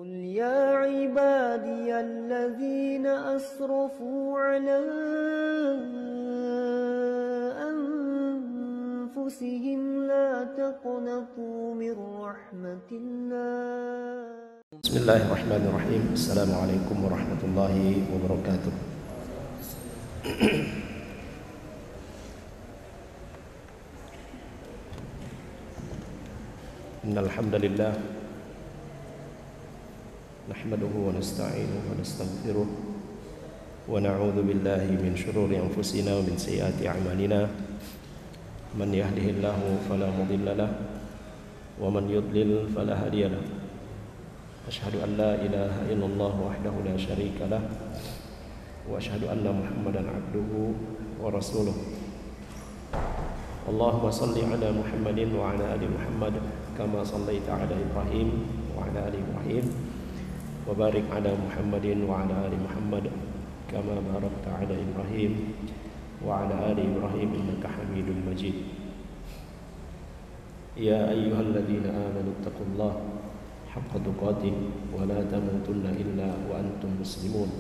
قل يا عبادي الذين أسرفوا على أنفسهم لا تقنطوا من رحمة الله. بسم الله الرحمن الرحيم. السلام عليكم ورحمة الله وبركاته. إن الحمد لله نحمده ونستعينه ونستغفره ونعوذ بالله من شرور أنفسنا ومن سيئات أعمالنا من يهده الله فلا مضل له ومن يضلل فلا هادي له. أشهد أن لا إله إلا الله وحده لا شريك له وأشهد أن محمدا عبده ورسوله. اللهم صل على محمد وعلى آل محمد كما صليت على إبراهيم وعلى آل إبراهيم وبارك على محمد وعلى آل محمد كما باركت على إبراهيم وعلى آل إبراهيم إنك حميد مجيد. يا أيها الذين آمنوا اتقوا الله حق تقاته ولا تموتن إلا وأنتم مسلمون.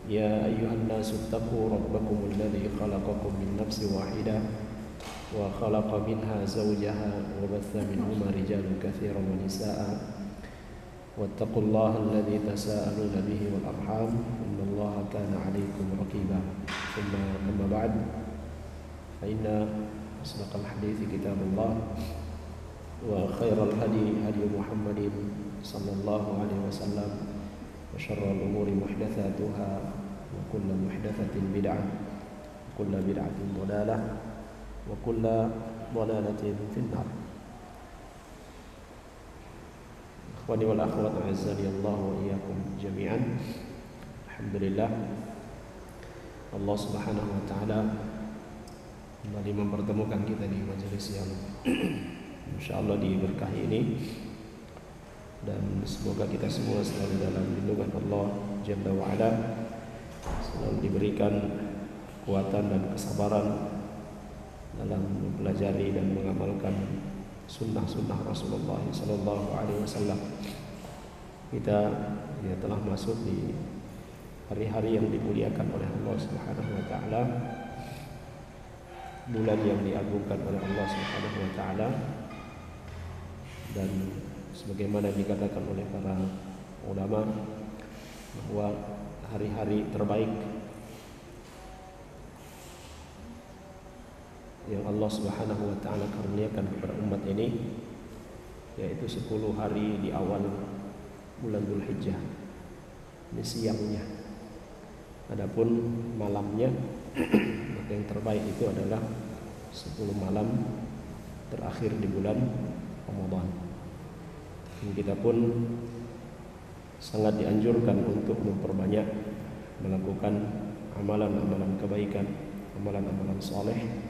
يا أيها الناس اتقوا ربكم الذي خلقكم من نفس واحدة وخلق منها زوجها وبث منهما رجالا كثيرا ونساء واتقوا الله الذي تساءلون به والأرحام إن الله كان عليكم رقيبا. ثم أما بعد فإن أصدق الحديث كتاب الله وخير الهدي هدي محمد صلى الله عليه وسلم وشر الأمور محدثاتها وكل محدثة بدعة وكل بدعة ضلالة وكل ضلالة في النار. Ikhwani wal akhwat a'azzani Allah wa iyyakum jami'an. Alhamdulillah Allah Subhanahu wa taala kembali mempertemukan kita di majelis yang insyaallah diberkahi ini, dan semoga kita semua selalu dalam lindungan Allah Jalla wa Ala, selalu diberikan kekuatan dan kesabaran dalam mempelajari dan mengamalkan sunnah-sunnah Rasulullah sallallahu alaihi wasallam. Kita telah masuk di hari-hari yang dimuliakan oleh Allah Subhanahu wa taala, bulan yang diagungkan oleh Allah Subhanahu wa taala, dan sebagaimana dikatakan oleh para ulama bahwa hari-hari terbaik yang Allah Subhanahu wa taala karuniakan kepada umat ini yaitu 10 hari di awal bulan Dzulhijjah. Ini siangnya. Adapun malamnya maka yang terbaik itu adalah 10 malam terakhir di bulan Ramadan. Dan kita pun sangat dianjurkan untuk memperbanyak melakukan amalan-amalan kebaikan, amalan-amalan saleh,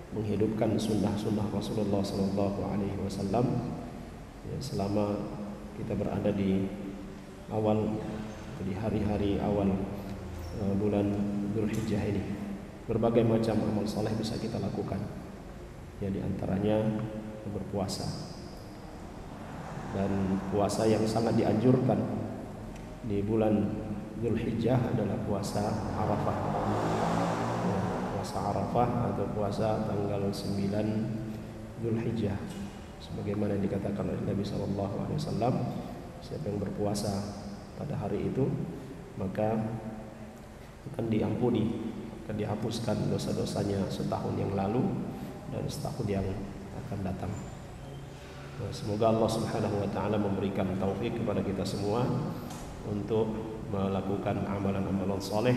menghidupkan sunnah-sunnah Rasulullah sallallahu alaihi wasallam selama kita berada di hari-hari awal bulan Dzulhijjah ini. Berbagai macam amal saleh bisa kita lakukan. Ya, di antaranya berpuasa. Dan puasa yang sangat dianjurkan di bulan Dzulhijjah adalah puasa Arafah. Puasa Arafah atau puasa tanggal 9 Dzulhijjah, sebagaimana dikatakan oleh Nabi sallallahu alaihi wasallam, siapa yang berpuasa pada hari itu maka akan diampuni, akan dihapuskan dosa-dosanya setahun yang lalu dan setahun yang akan datang. Semoga Allah Subhanahu wa taala memberikan taufik kepada kita semua untuk melakukan amalan-amalan saleh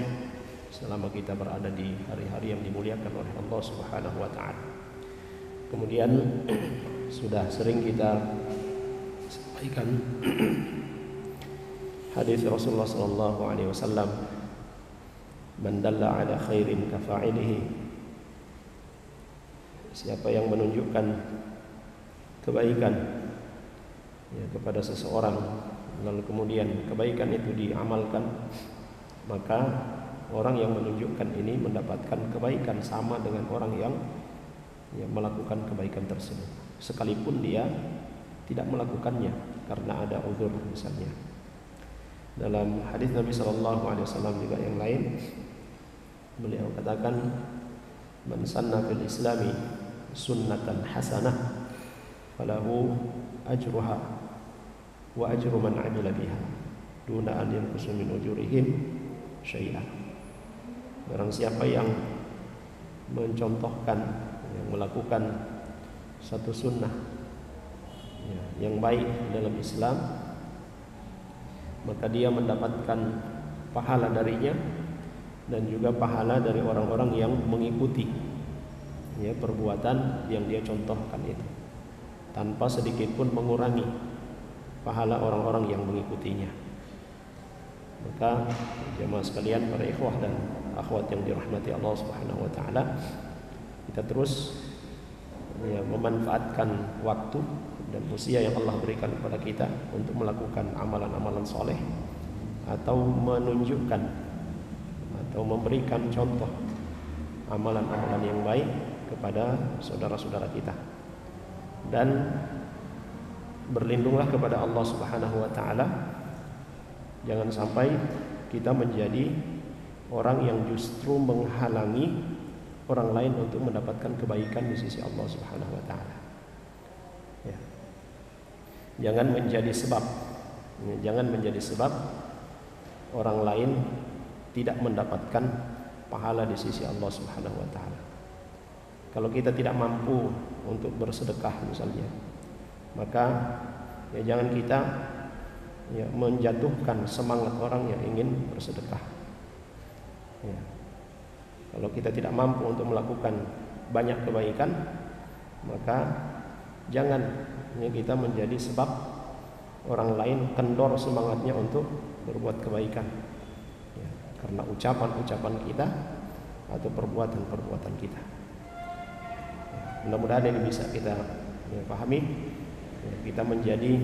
selama kita berada di hari-hari yang dimuliakan oleh Allah Subhanahu wa taala. Kemudian sudah sering kita sampaikan hadis Rasulullah sallallahu alaihi wasallam, "Man dalla ala khairin kafa'ilihi." Siapa yang menunjukkan kebaikan kepada seseorang lalu kemudian kebaikan itu diamalkan, maka orang yang menunjukkan ini mendapatkan kebaikan sama dengan orang yang melakukan kebaikan tersebut, sekalipun dia tidak melakukannya karena ada uzur misalnya. Dalam hadis Nabi sallallahu alaihi wasallam juga yang lain, beliau katakan, "Man sanna fil islami sunnatan hasanah falahu ajruha wa ajru man 'amila biha duna an yanqusu min ujurihim syai'an." Barang siapa yang mencontohkan, yang melakukan satu sunnah yang baik dalam Islam, maka dia mendapatkan pahala darinya dan juga pahala dari orang-orang yang mengikuti perbuatan yang dia contohkan itu, tanpa sedikit pun mengurangi pahala orang-orang yang mengikutinya. Maka jemaah sekalian, para ikhwah dan akhwat yang dirahmati Allah Subhanahu wa taala, kita terus memanfaatkan waktu dan usia yang Allah berikan kepada kita untuk melakukan amalan-amalan soleh, atau menunjukkan atau memberikan contoh amalan-amalan yang baik kepada saudara-saudara kita, dan berlindunglah kepada Allah Subhanahu wa taala. Jangan sampai kita menjadi orang yang justru menghalangi orang lain untuk mendapatkan kebaikan di sisi Allah Subhanahu wa taala. Ya. Jangan menjadi sebab orang lain tidak mendapatkan pahala di sisi Allah Subhanahu wa taala. Kalau kita tidak mampu untuk bersedekah misalnya, maka jangan kita menjatuhkan semangat orang yang ingin bersedekah. Kalau kita tidak mampu untuk melakukan banyak kebaikan, maka jangan kita menjadi sebab orang lain kendor semangatnya untuk berbuat kebaikan, karena ucapan-ucapan kita atau perbuatan-perbuatan kita. Mudah-mudahan ini bisa kita pahami. Kita menjadi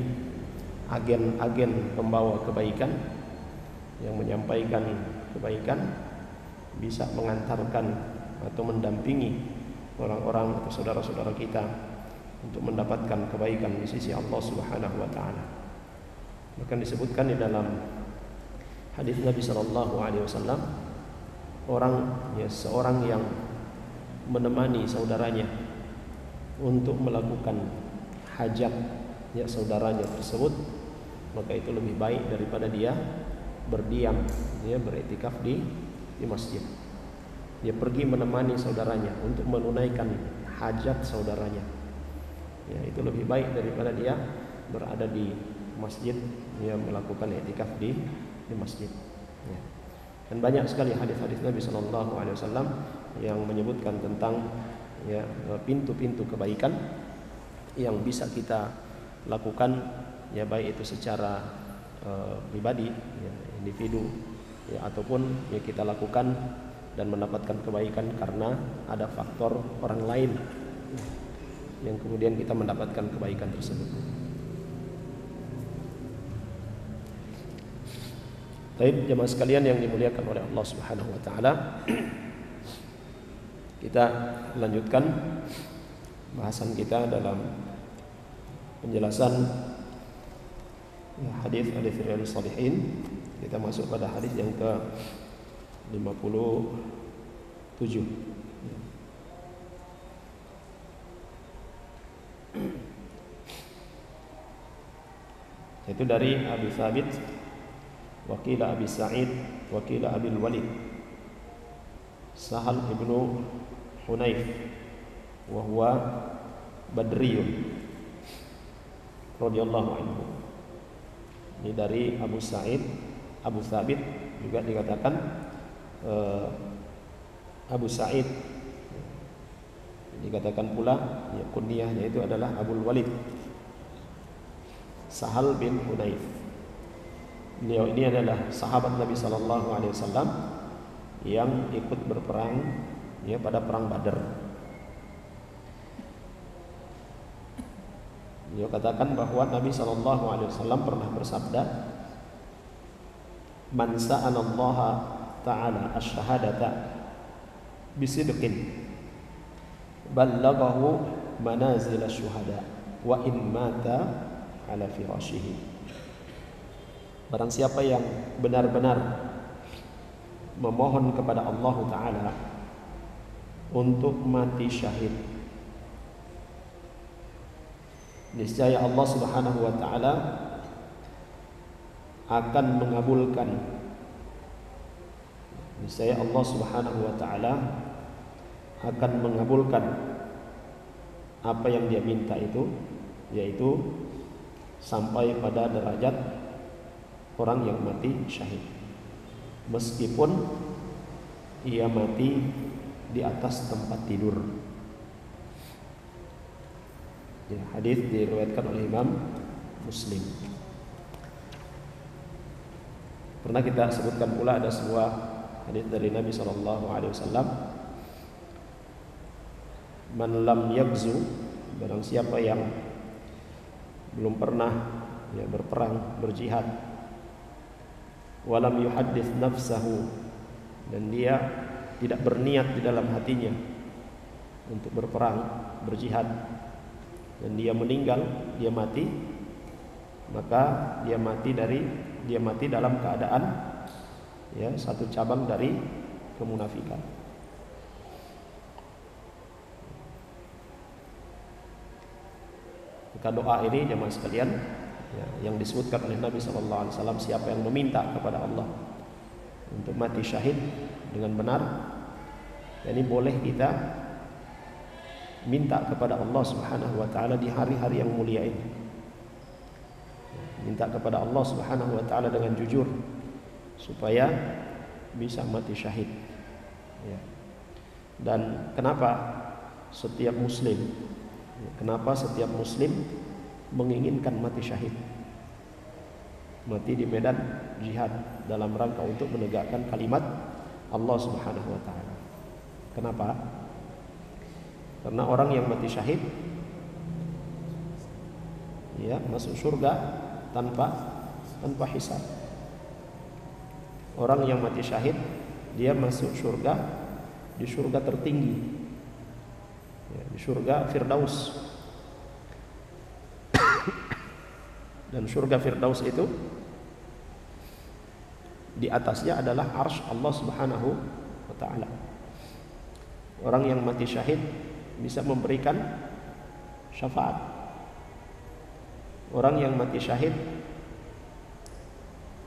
agen-agen pembawa kebaikan yang menyampaikan kebaikan, bisa mengantarkan atau mendampingi orang-orang atau saudara-saudara kita untuk mendapatkan kebaikan di sisi Allah Subhanahu wa taala. Bahkan disebutkan di dalam hadis Nabi sallallahu alaihi wasallam, seorang yang menemani saudaranya untuk melakukan hajat saudaranya tersebut, maka itu lebih baik daripada dia berdiam, beriktikaf di masjid. Dia pergi menemani saudaranya untuk menunaikan hajat saudaranya. Itu lebih baik daripada dia berada di masjid, melakukan iktikaf di masjid. Dan banyak sekali hadis-hadis Nabi sallallahu alaihi wasallam yang menyebutkan tentang pintu-pintu kebaikan yang bisa kita lakukan, baik itu secara pribadi, individu, ataupun kita lakukan dan mendapatkan kebaikan karena ada faktor orang lain yang kemudian kita mendapatkan kebaikan tersebut. Baik, jemaah sekalian yang dimuliakan oleh Allah Subhanahu wa taala, kita lanjutkan bahasan kita dalam penjelasan hadis Riyadhus Shalihin. Kita masuk pada hadis yang ke-57. Yaitu dari Abi Thabit, wakila Abi Sa'id, wakila Abil Walid, Sahal ibnu Hunayf, wa huwa Badriyun radhiyallahu anhu. Ini dari Abu Sa'id, Abu Thabit, juga dikatakan Abu Sa'id, dikatakan pula kunyahnya itu adalah Abul Walid, Sahal bin Hunayf. Beliau ini adalah sahabat Nabi sallallahu alaihi wasallam yang ikut berperang pada perang Badar. Beliau katakan bahwa Nabi sallallahu alaihi wasallam pernah bersabda, "Man sa'ala Allah ta'ala asy-syahadata bisidqin ballaghahu manazil asy-syuhada wa in mata ala firashihi. Barang siapa yang benar-benar memohon kepada Allah Ta'ala untuk mati syahid, niscaya Allah Subhanahu wa Ta'ala akan mengabulkan. Niscaya Allah Subhanahu wa Ta'ala akan mengabulkan apa yang dia minta itu, yaitu sampai pada derajat orang yang mati syahid, meskipun ia mati di atas tempat tidur. Ya, hadis diriwayatkan oleh Imam Muslim. Pernah kita sebutkan pula ada sebuah hadis dari Nabi SAW, man lam yagzu, barang siapa yang belum pernah berperang, berjihad, walam yuhaddits nafsahu, dan dia tidak berniat di dalam hatinya untuk berperang, berjihad, dan dia meninggal, dia mati, maka dia mati dalam keadaan satu cabang dari kemunafikan. Maka doa ini jemaah sekalian yang disebutkan oleh Nabi SAW, siapa yang meminta kepada Allah untuk mati syahid dengan benar, ini boleh kita minta kepada Allah Subhanahu wa Ta'ala di hari-hari yang mulia ini. Minta kepada Allah Subhanahu wa Ta'ala dengan jujur supaya bisa mati syahid. Dan kenapa setiap muslim menginginkan mati syahid, mati di medan jihad dalam rangka untuk menegakkan kalimat Allah Subhanahu wa Ta'ala. Kenapa? Karena orang yang mati syahid masuk surga tanpa hisab. Orang yang mati syahid dia masuk surga, di surga tertinggi, di surga Firdaus. Dan surga Firdaus itu di atasnya adalah arsy Allah Subhanahu wa Ta'ala. Orang yang mati syahid bisa memberikan syafaat. Orang yang mati syahid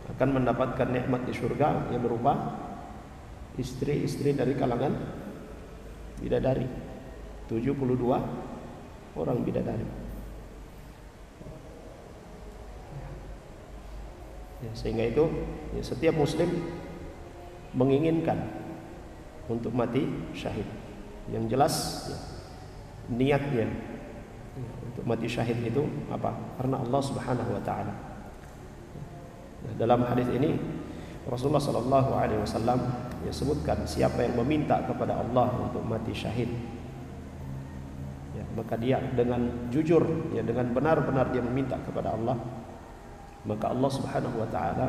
akan mendapatkan nikmat di surga yang berupa istri-istri dari kalangan bidadari, 72 orang bidadari. Sehingga itu setiap muslim menginginkan untuk mati syahid. Yang jelas niatnya untuk mati syahid itu apa? Karena Allah Subhanahu wa Ta'ala. Dalam hadis ini Rasulullah SAW sebutkan siapa yang meminta kepada Allah untuk mati syahid, maka dia dengan jujur, dengan benar-benar dia meminta kepada Allah, maka Allah Subhanahu wa Ta'ala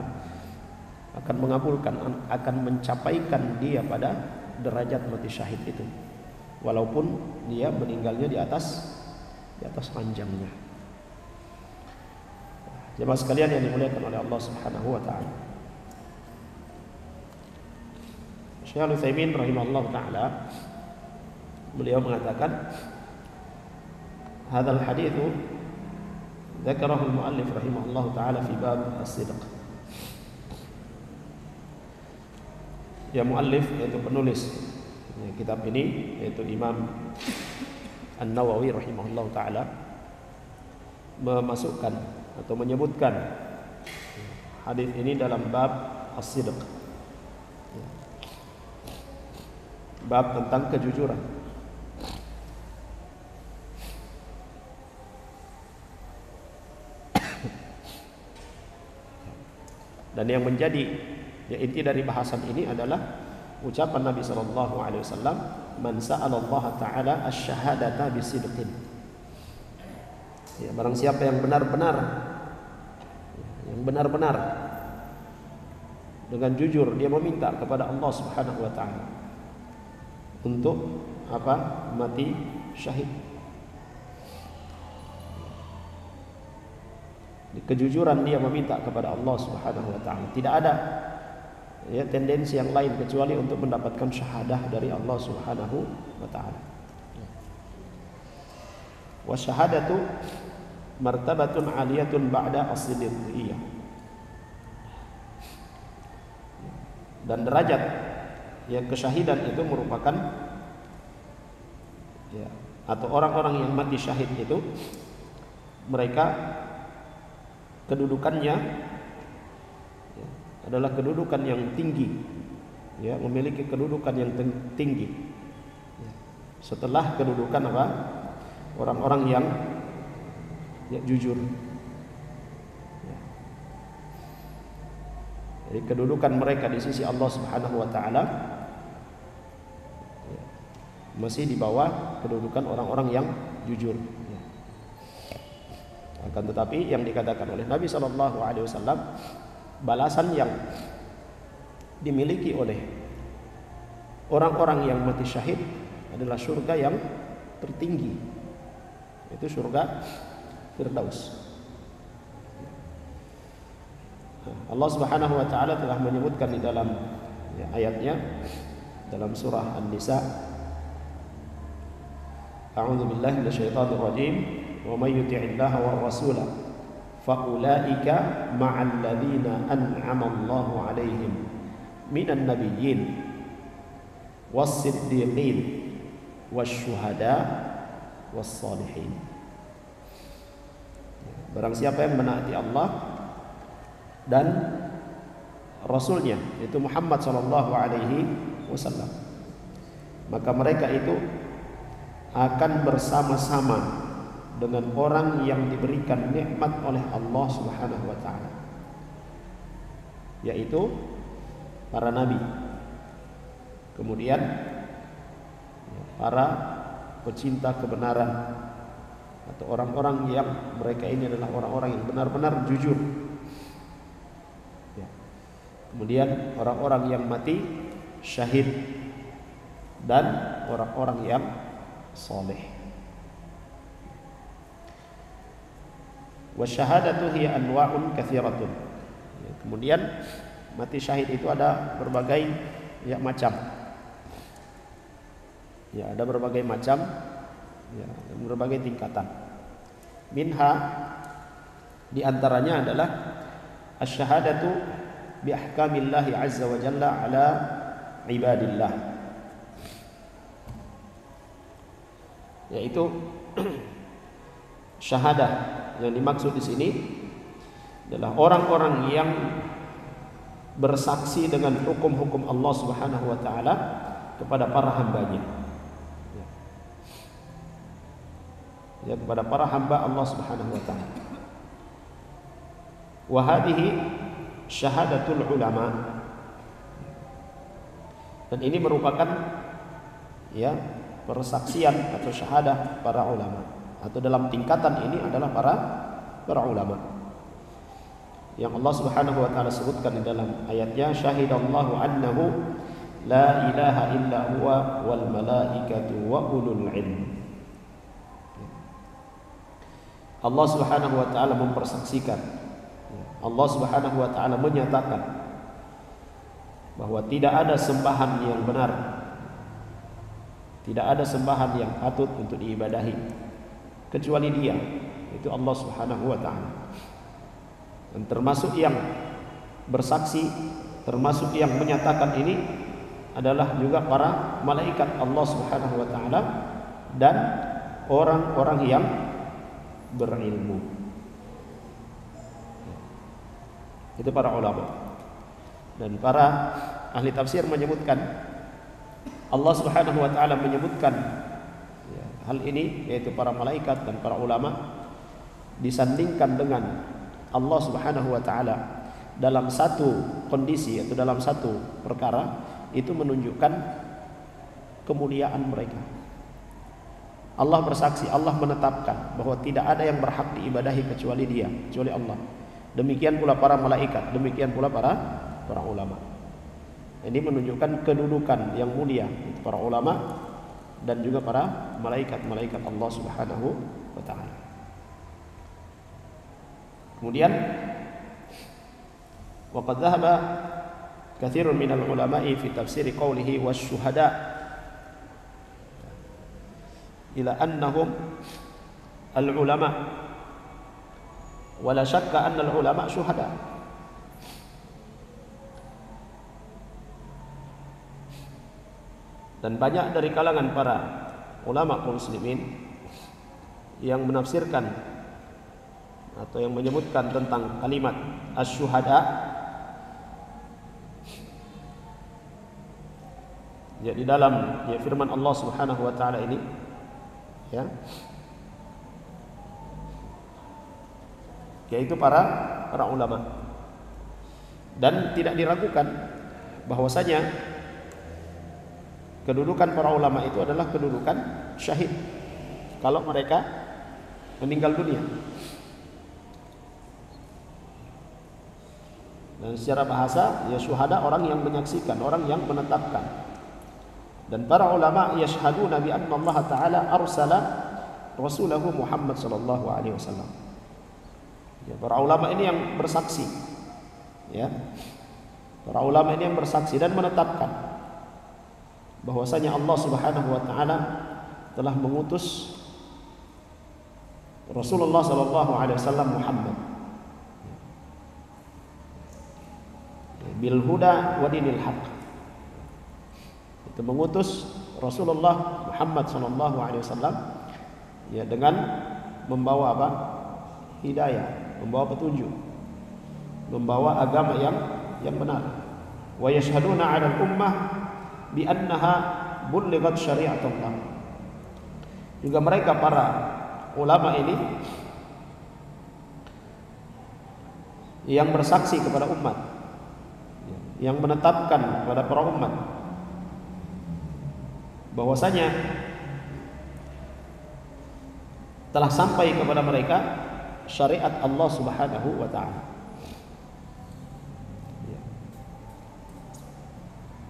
akan mengabulkan, akan mencapaikan dia pada derajat mati syahid itu, walaupun dia meninggalnya di atas ranjangnya. Jemaah sekalian yang dimuliakan oleh Allah Subhanahu wa Ta'ala, Syekh Al-Utsaimin rahimahullah ta'ala, beliau mengatakan hadzal haditsu dzakarahu al-muallif rahimahullah ta'ala fi bab as-sidq. Muallif yaitu penulis kitab ini yaitu Imam An-Nawawi rahimahullah ta'ala memasukkan atau menyebutkan hadis ini dalam bab as-sidq, bab tentang kejujuran. Dan yang menjadi inti dari bahasan ini adalah ucapan Nabi SAW, man sa'ala Allah Ta'ala asy-syahadata bisidqin. Barang siapa yang benar-benar dengan jujur dia meminta kepada Allah Subhanahu wa Ta'ala untuk mati syahid, kejujuran dia meminta kepada Allah Subhanahu wa taala. Tidak ada ya tendensi yang lain kecuali untuk mendapatkan syahadah dari Allah Subhanahu wa taala. Wa syahadatu martabatun 'aliyatun ba'da as-siddiqiyah. Dan derajat ya kesyahidan itu merupakan ya atau orang-orang yang mati syahid itu mereka kedudukannya ya, adalah kedudukan yang tinggi ya, memiliki kedudukan yang tinggi ya. Setelah kedudukan apa? Orang-orang yang ya, jujur ya. Jadi kedudukan mereka di sisi Allah Subhanahu wa taala ya, masih di bawah kedudukan orang-orang yang jujur ya. Akan tetapi yang dikatakan oleh Nabi SAW, balasan yang dimiliki oleh orang-orang yang mati syahid adalah surga yang tertinggi, itu surga Firdaus. Allah Subhanahu wa taala telah menyebutkan di dalam ya, ayatnya dalam surah An-Nisa, A'udzu billahi minasyaitonir rajim, wa may yuti'illaha war rasula fa ulaika ma'al ladzina an'ama Allahu 'alaihim minan nabiyyin was-siddiqin wasyuhada was-salihin. Barang siapa yang menaati Allah dan Rasulnya, itu Muhammad sallallahu alaihi wasallam, maka mereka itu akan bersama-sama dengan orang yang diberikan nikmat oleh Allah Subhanahu wa taala, yaitu para nabi, kemudian para pecinta kebenaran atau orang-orang yang mereka ini adalah orang-orang yang benar-benar jujur ya. Kemudian orang-orang yang mati syahid dan orang-orang yang saleh. Wasyahadatu hiya anwa'un katsiratun. Ya, kemudian mati syahid itu ada berbagai ya macam. Ya, ada berbagai macam ya, berbagai tingkatan. Minha di antaranya adalah asyhadatu bi ahkamillahi azza wa jalla ala ibadillah, yaitu syahadah yang dimaksud di sini adalah orang-orang yang bersaksi dengan hukum-hukum Allah Subhanahu wa taala kepada para hambanya. Ya, kepada para hamba Allah Subhanahu wa taala. Wa hadhihi syahadatul ulama. Dan ini merupakan ya persaksian atau syahadah para ulama, atau dalam tingkatan ini adalah para ulama. Yang Allah Subhanahu wa taala sebutkan di dalam ayatnya, syahidallahu annahu la ilaha illa huwa wal malaikatu wa ulul ilm. Allah Subhanahu wa taala mempersaksikan, Allah Subhanahu wa taala menyatakan bahwa tidak ada sembahan yang benar, tidak ada sembahan yang patut untuk diibadahi kecuali Dia, itu Allah Subhanahu wa taala. Dan termasuk yang bersaksi, termasuk yang menyatakan ini adalah juga para malaikat Allah Subhanahu wa taala dan orang-orang yang berilmu. Itu para ulama. Dan para ahli tafsir menyebutkan, Allah Subhanahu wa taala menyebutkan ya, hal ini, yaitu para malaikat dan para ulama, disandingkan dengan Allah Subhanahu wa taala dalam satu kondisi atau dalam satu perkara, itu menunjukkan kemuliaan mereka. Allah bersaksi, Allah menetapkan bahwa tidak ada yang berhak diibadahi kecuali Dia, kecuali Allah. Demikian pula para malaikat, demikian pula para ulama. Ini menunjukkan kedudukan yang mulia para ulama dan juga para malaikat-malaikat Allah Subhanahu wa taala. Kemudian waqad dhahaba katsirun minal ulama'i fi tafsir qawlihi wasyuhada ila annahum al-ulama wa la syakka anna al-ulama syuhada. Dan banyak dari kalangan para ulama kaum muslimin yang menafsirkan atau yang menyebutkan tentang kalimat asy-syuhada, ya, di dalam firman Allah Subhanahu wa taala ini, ya, yaitu para ulama. Dan tidak diragukan bahwasanya kedudukan para ulama itu adalah kedudukan syahid kalau mereka meninggal dunia. Dan secara bahasa, ya, syuhada orang yang menyaksikan, orang yang menetapkan. Dan para ulama yashhaduna bi anna Allah Ta'ala arsala rasulahu Muhammad sallallahu alaihi wasallam. Ya, para ulama ini yang bersaksi, ya. Para ulama ini yang bersaksi dan menetapkan bahwasanya Allah Subhanahu wa taala telah mengutus Rasulullah sallallahu alaihi wasallam Muhammad bil huda wa dinil haq. Itu mengutus Rasulullah Muhammad sallallahu alaihi wasallam, ya, dengan membawa apa? Hidayah, membawa petunjuk, membawa agama yang benar. Wa yashhaduna 'ala al-ummah bi annaha bullighat syari'atullah. Juga mereka para ulama ini yang bersaksi kepada umat, yang menetapkan kepada para umat bahwasanya telah sampai kepada mereka syariat Allah Subhanahu wa taala.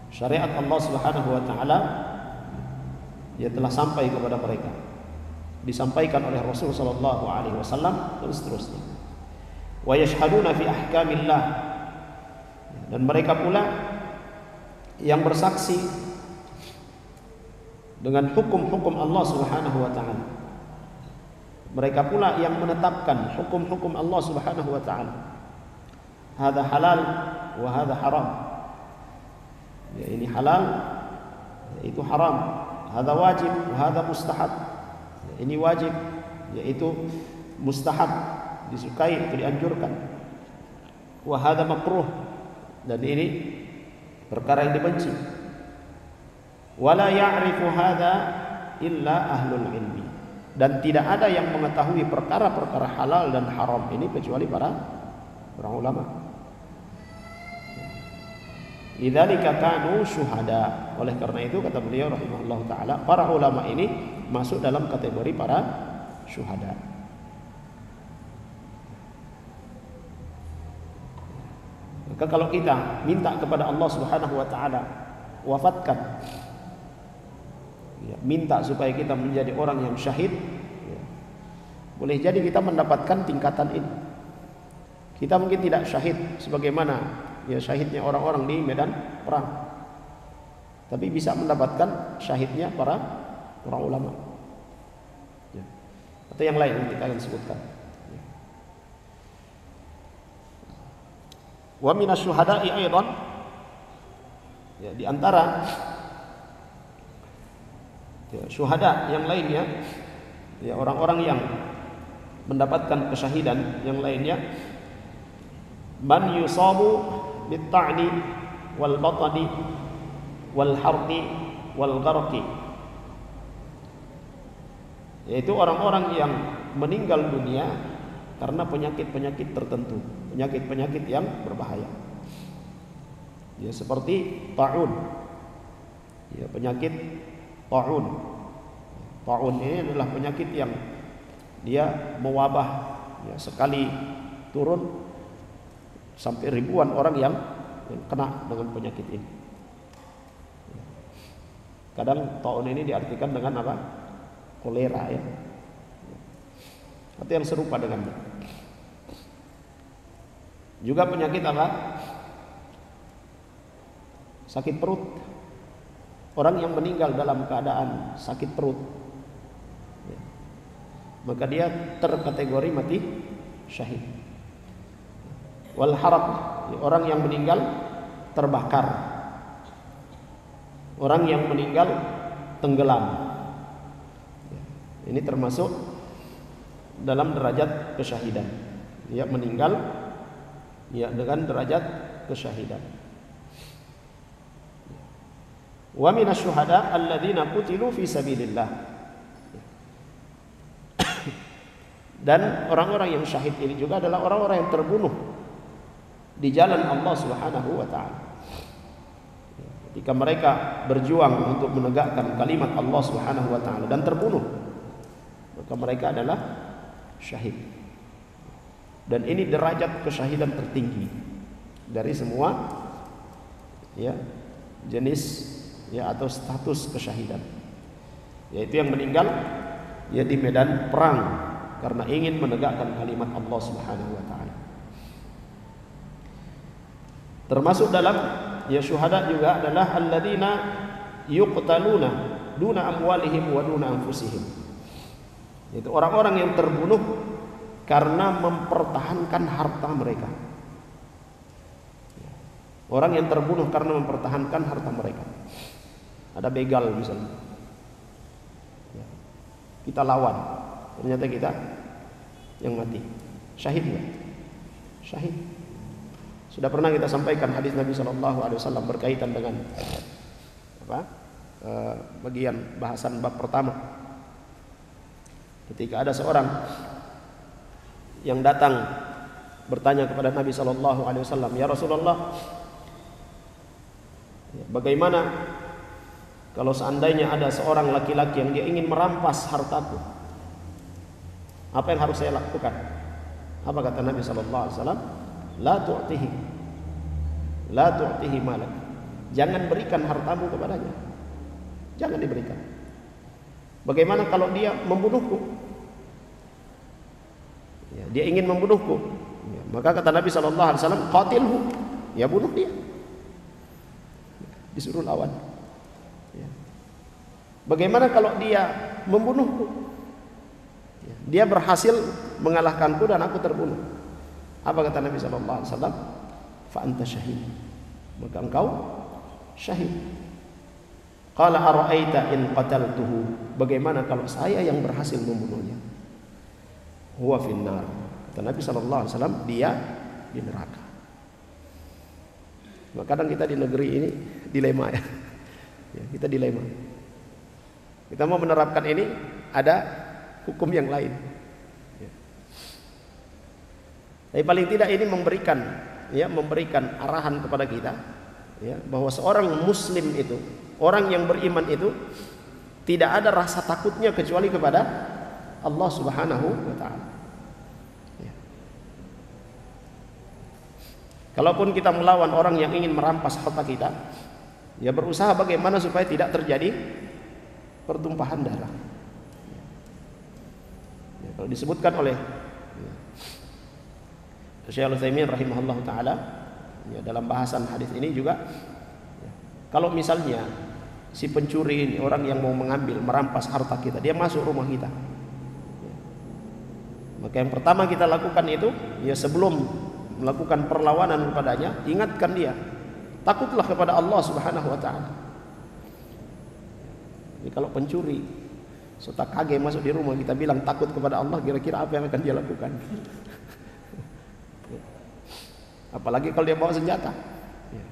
Syariat Allah Subhanahu wa taala, ya, telah sampai kepada mereka, disampaikan oleh Rasul sallallahu alaihi wasallam dan seterusnya. Wa yashhaduna fi ahkamillah, dan mereka pula yang bersaksi dengan hukum-hukum Allah Subhanahu wa taala. Mereka pula yang menetapkan hukum-hukum Allah Subhanahu wa taala. Hadza halal wa hadza haram. Ya, ini halal, itu haram. Hadza wajib wa hadza mustahab. Ya, ini wajib, yaitu mustahab, disukai atau dianjurkan. Wa hadza makruh, dan ini perkara yang dibenci. Wala ya'rifu hadza illa ahlul ilmi, dan tidak ada yang mengetahui perkara-perkara halal dan haram ini kecuali para ulama. Lidzalika kanu syuhada. Oleh karena itu, kata beliau rahimahullah taala, para ulama ini masuk dalam kategori para syuhada. Maka kalau kita minta kepada Allah Subhanahu wa taala wafatkan, ya, minta supaya kita menjadi orang yang syahid, ya, boleh jadi kita mendapatkan tingkatan ini. Kita mungkin tidak syahid sebagaimana, ya, syahidnya orang-orang di medan perang, tapi bisa mendapatkan syahidnya para ulama, ya, atau yang lain yang kita akan sebutkan. Wa minas syuhada'i aidan, ya, di antara, ya, syuhada yang lainnya, ya, orang-orang yang mendapatkan kesyahidan yang lainnya, man yusabu bit-ta'ni wal batni wal harqi wal gharqi, yaitu orang-orang yang meninggal dunia karena penyakit-penyakit tertentu, penyakit-penyakit yang berbahaya, ya, seperti ta'un, ya, penyakit ta'un. Ta'un ini adalah penyakit yang dia mewabah, ya, sekali turun sampai ribuan orang yang kena dengan penyakit ini. Kadang ta'un ini diartikan dengan apa? Kolera, ya, atau yang serupa dengannya. Juga penyakit apa? Sakit perut. Orang yang meninggal dalam keadaan sakit perut, maka dia terkategori mati syahid. Wal haraq, orang yang meninggal terbakar, orang yang meninggal tenggelam. Ini termasuk dalam derajat kesyahidan. Dia meninggal ya dengan derajat kesyahidan. Wa minasyuhada alladzina qutilu fi sabilillah. Dan orang-orang yang syahid ini juga adalah orang-orang yang terbunuh di jalan Allah Subhanahu wa taala. Ketika mereka berjuang untuk menegakkan kalimat Allah Subhanahu wa taala dan terbunuh, maka mereka adalah syahid. Dan ini derajat kesyahidan tertinggi dari semua ya jenis ya atau status kesyahidan, yaitu yang meninggal ya di medan perang karena ingin menegakkan kalimat Allah Subhanahu wa taala. Termasuk dalam ya syuhada juga adalah alladzina yuqtaluna duna amwalihim wa duna anfusihim. Itu orang-orang yang terbunuh karena mempertahankan harta mereka. Orang yang terbunuh karena mempertahankan harta mereka. Ada begal misalnya, kita lawan, ternyata kita yang mati, syahid nggak? Syahid. Sudah pernah kita sampaikan hadis Nabi SAW berkaitan dengan apa? Bagian bahasan bab pertama. Ketika ada seorang yang datang bertanya kepada Nabi SAW, ya Rasulullah, bagaimana kalau seandainya ada seorang laki-laki yang dia ingin merampas hartaku, apa yang harus saya lakukan? Apa kata Nabi SAW? La tu'tihi malak. Jangan berikan hartamu kepadanya. Jangan diberikan. Bagaimana kalau dia membunuhku? Ya, dia ingin membunuhku. Ya, maka kata Nabi SAW, qatilhu. Ya, bunuh dia. Disuruh lawan. Ya. Bagaimana kalau dia membunuhku? Ya, dia berhasil mengalahkanku dan aku terbunuh. Apa kata Nabi SAW? Fa anta syahid. Maka engkau syahid. Qala ara'aita in qataltuhu. Bagaimana kalau saya yang berhasil membunuhnya? Huwa finnar. Kata Nabi SAW, dia di neraka. Maka kadang kita di negeri ini dilema ya. Ya, kita dilema. Kita mau menerapkan ini, ada hukum yang lain. Ya. Tapi paling tidak ini memberikan arahan kepada kita, ya, bahwa seorang Muslim itu, orang yang beriman itu tidak ada rasa takutnya kecuali kepada Allah Subhanahu wa taala. Ya. Kalaupun kita melawan orang yang ingin merampas harta kita, ya berusaha bagaimana supaya tidak terjadi pertumpahan darah. Ya, kalau disebutkan oleh Syekh Al-Utsaimin rahimahullah taala ya, dalam bahasan hadis ini juga ya, kalau misalnya si pencuri ini, orang yang mau mengambil, merampas harta kita, dia masuk rumah kita ya, maka yang pertama kita lakukan itu ya sebelum melakukan perlawanan kepadanya, ingatkan dia, takutlah kepada Allah Subhanahu wa taala. Jadi kalau pencuri serta kage masuk di rumah kita bilang takut kepada Allah, kira-kira apa yang akan dia lakukan? Apalagi kalau dia bawa senjata. Ya.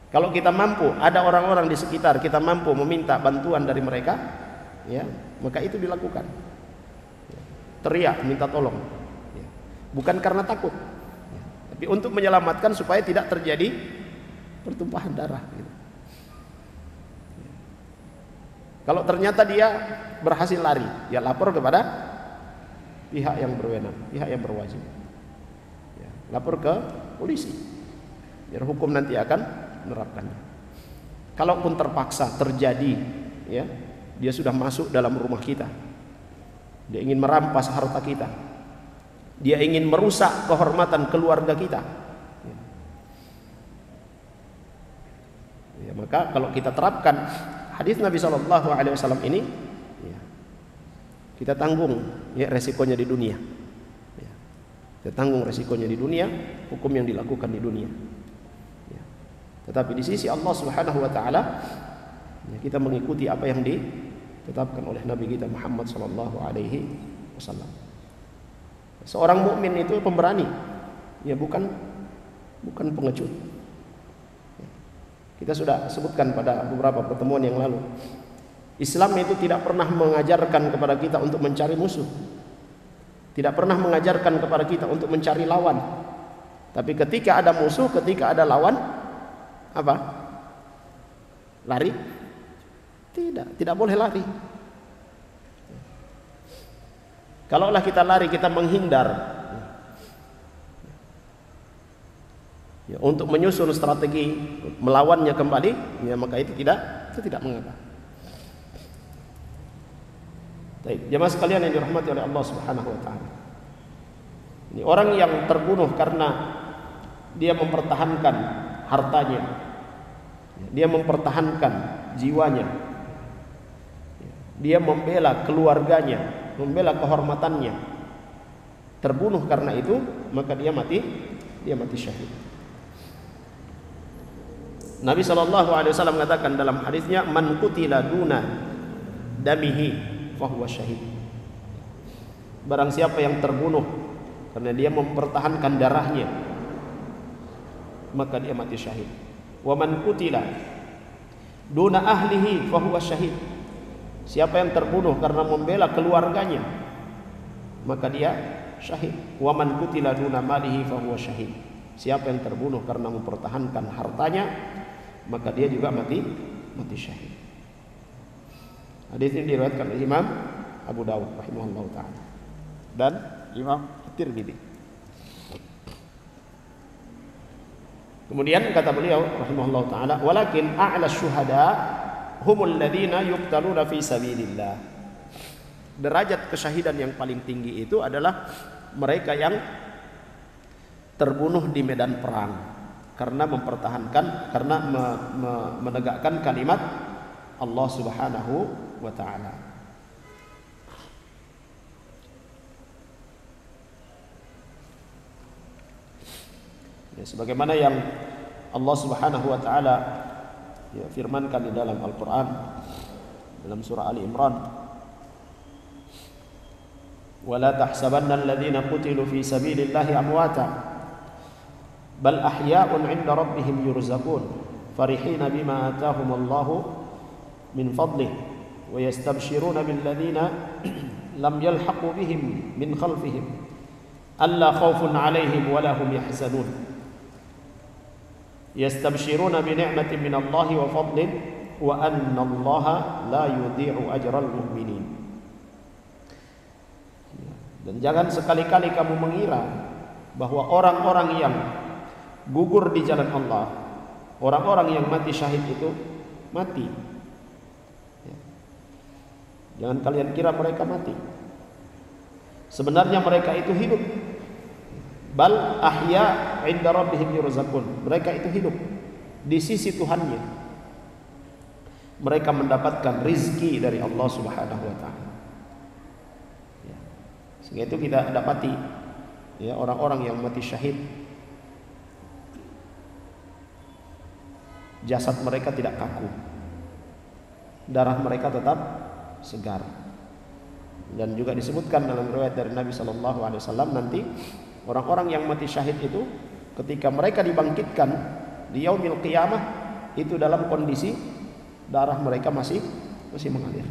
Kalau kita mampu, ada orang-orang di sekitar, kita mampu meminta bantuan dari mereka, ya, maka itu dilakukan. Ya. Teriak, minta tolong. Ya. Bukan karena takut, ya, tapi untuk menyelamatkan supaya tidak terjadi pertumpahan darah. Gitu. Ya. Kalau ternyata dia berhasil lari, ya lapor kepada pihak yang berwenang, pihak yang berwajib. Lapor ke polisi, biar hukum nanti akan menerapkannya. Kalaupun terpaksa terjadi, ya, dia sudah masuk dalam rumah kita, dia ingin merampas harta kita, dia ingin merusak kehormatan keluarga kita. Ya, maka kalau kita terapkan hadis Nabi SAW ini, ya, kita tanggung ya resikonya di dunia. Ya, kita tanggung resikonya di dunia, hukum yang dilakukan di dunia. Ya. Tetapi di sisi Allah Subhanahu Wa Taala, ya, kita mengikuti apa yang ditetapkan oleh Nabi kita Muhammad SAW. Seorang mukmin itu pemberani, ya bukan pengecut. Kita sudah sebutkan pada beberapa pertemuan yang lalu. Islam itu tidak pernah mengajarkan kepada kita untuk mencari musuh. Tidak pernah mengajarkan kepada kita untuk mencari lawan. Tapi ketika ada musuh, ketika ada lawan, apa? Lari? Tidak boleh lari. Kalaulah kita lari, kita menghindar ya, untuk menyusun strategi melawannya kembali, ya maka itu tidak mengapa. Baik, jemaah sekalian yang dirahmati oleh Allah Subhanahu Wa Taala. Ini orang yang terbunuh karena dia mempertahankan hartanya, dia mempertahankan jiwanya, dia membela keluarganya, membela kehormatannya, terbunuh karena itu, maka dia mati syahid. Nabi SAW mengatakan dalam hadisnya, man qutila duna damihi fahuwa syahid. Barang siapa yang terbunuh karena dia mempertahankan darahnya, maka dia mati syahid. Wa man qutila duna ahlihi fahuwa syahid. Siapa yang terbunuh karena membela keluarganya, maka dia syahid. Wa man qutila duna malihi fahuwa syahid. Siapa yang terbunuh karena mempertahankan hartanya, maka dia juga mati syahid. Hadis ini diriwayatkan oleh Imam Abu Dawud rahimahullah taala dan Imam Tirmidzi. Kemudian kata beliau rahimahullah taala, walakin a'la syuhada humul ladzina yuqtaluna fi sabilillah. Derajat kesyahidan yang paling tinggi itu adalah mereka yang terbunuh di medan perang karena mempertahankan, karena menegakkan kalimat Allah Subhanahu wa taala. Ya, sebagaimana yang Allah Subhanahu wa taala ya, firmankan di dalam Al-Quran dalam surah Ali Imran, wala tahsabanna alladhina qutilu fi sabilillahi amwata bal ahya'un 'inda rabbihim yurzaqun farihina bima atahumullahu min fadlihi wa yastabshiruna billadhina lam yalhaqu bihim min khalfihim alla khawfun 'alaihim wa la hum yahzanun yastabshiruna bi ni'matin min Allah wa fadlin wa anna Allah la yudhi'u ajral mu'minin. Dan jangan sekali-kali kamu mengira bahwa orang-orang yang gugur di jalan Allah, orang-orang yang mati syahid itu mati. Jangan kalian kira mereka mati. Sebenarnya mereka itu hidup. Bal ahya 'inda rabbihim yurzaqun. Mereka itu hidup di sisi Tuhannya. Mereka mendapatkan rizki dari Allah Subhanahu wa taala. Ya. Sehingga itu kita dapati ya, orang-orang yang mati syahid, jasad mereka tidak kaku, darah mereka tetap segar. Dan juga disebutkan dalam riwayat dari Nabi SAW nanti orang-orang yang mati syahid itu ketika mereka dibangkitkan di yaumil qiyamah itu dalam kondisi darah mereka masih mengalir.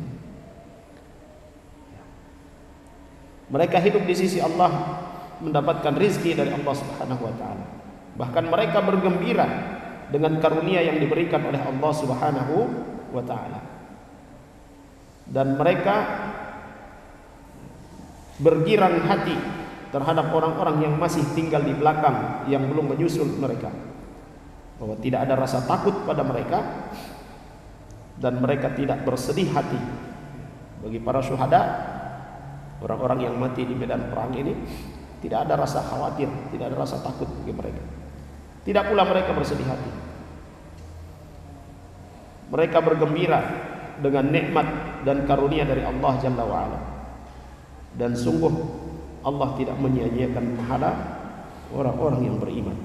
Mereka hidup di sisi Allah, mendapatkan rizki dari Allah Subhanahu wa taala. Bahkan mereka bergembira dengan karunia yang diberikan oleh Allah Subhanahu wa taala. Dan mereka bergirang hati terhadap orang-orang yang masih tinggal di belakang, yang belum menyusul mereka, bahwa tidak ada rasa takut pada mereka, dan mereka tidak bersedih hati. Bagi para syuhada, orang-orang yang mati di medan perang ini, Tidak ada rasa khawatir, tidak ada rasa takut bagi mereka. Tidak pula mereka bersedih hati. Mereka bergembira dengan nikmat dan karunia dari Allah Jalla wa'ala. Dan sungguh Allah tidak menyia-nyiakan pahala orang-orang yang beriman.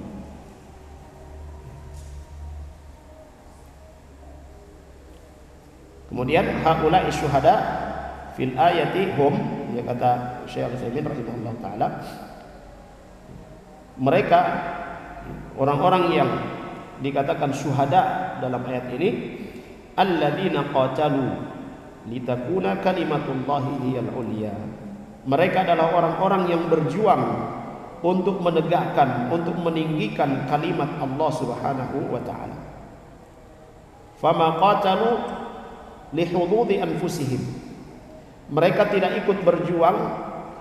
Kemudian haula'i syuhada fil ayati hum, ya kata Syekh Al-Utsaimin rahimahullah taala, mereka orang-orang yang dikatakan syuhada dalam ayat ini, alladzina qatalu litakuna kalimatullahi hiyal ulya. Mereka adalah orang-orang yang berjuang untuk menegakkan, untuk meninggikan kalimat Allah Subhanahu wa taala. Fama qatalu lihududi anfusihim. Mereka tidak ikut berjuang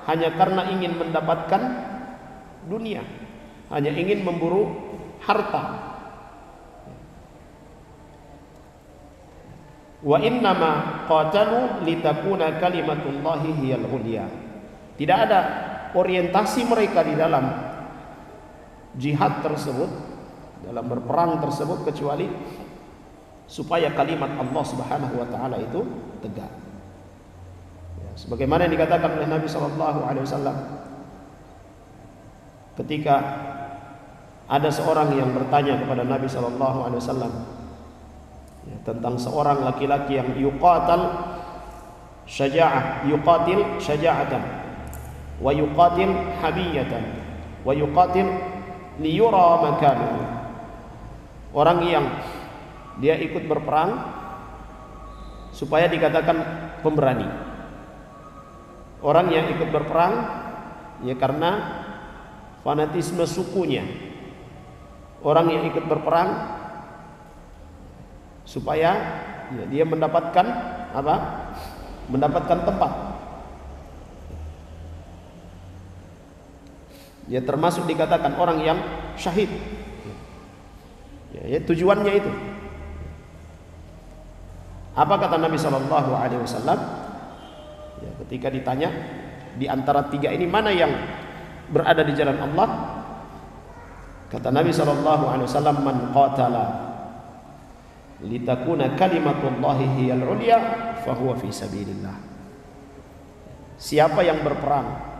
hanya karena ingin mendapatkan dunia, hanya ingin memburu harta. Wa innama qatalu litakuna kalimatullahi hiyal ulya. Tidak ada orientasi mereka di dalam jihad tersebut, dalam berperang tersebut, kecuali supaya kalimat Allah Subhanahu wa taala itu tegak. Ya, sebagaimana yang dikatakan oleh Nabi sallallahu alaihi wasallam ketika ada seorang yang bertanya kepada Nabi sallallahu alaihi wasallam ya, tentang seorang laki-laki yang yuqatil syaja'atan wa yuqatil habiyatan wa yuqatil liyura makanuhu. Orang yang dia ikut berperang supaya dikatakan pemberani. Orang yang ikut berperang ya karena fanatisme sukunya. Orang yang ikut berperang supaya ya, dia mendapatkan apa? Mendapatkan tempat. Ya termasuk dikatakan orang yang syahid. Ya, tujuannya itu. Apa kata Nabi Shallallahu Alaihi Wasallam? Ya, ketika ditanya di antara tiga ini mana yang berada di jalan Allah? Kata Nabi Shallallahu Alaihi Wasallam, man qatala litakuna kalimatullahi hiyal ulya, fahuwa fi sabilillah. Siapa yang berperang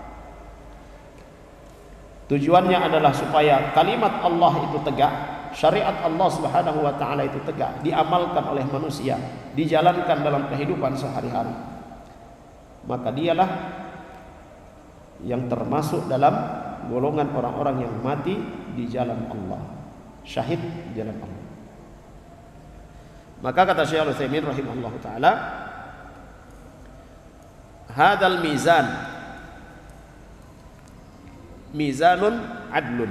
tujuannya adalah supaya kalimat Allah itu tegak, syariat Allah Subhanahu wa taala itu tegak, diamalkan oleh manusia, dijalankan dalam kehidupan sehari-hari, maka dialah yang termasuk dalam golongan orang-orang yang mati di jalan Allah, syahid di jalan Allah. Maka kata Syekh Al-Utsaimin rahimahullahu taala, hadzal mizan mizanun adlun.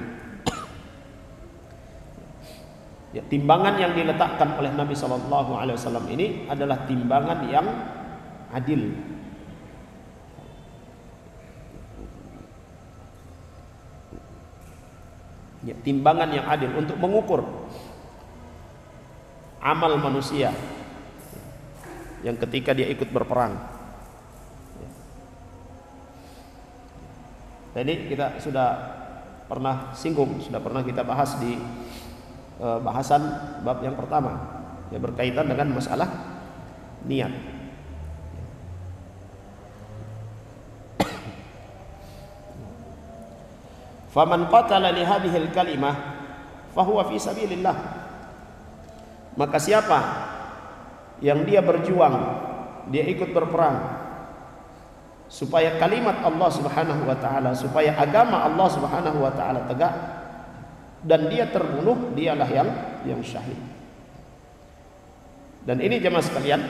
Ya, timbangan yang diletakkan oleh Nabi Shallallahu Alaihi Wasallam ini adalah timbangan yang adil. Ya, timbangan yang adil untuk mengukur amal manusia yang ketika dia ikut berperang. Tadi kita sudah pernah singgung, sudah pernah kita bahas di bahasan bab yang pertama yang berkaitan dengan masalah niat. Faman qatala li hadhil kalimah fahuwa fi sabilillah. Maka siapa yang dia berjuang, dia ikut berperang supaya kalimat Allah Subhanahu wa taala, supaya agama Allah Subhanahu wa taala tegak, dan dia terbunuh, dialah yang syahid. Dan ini jemaah sekalian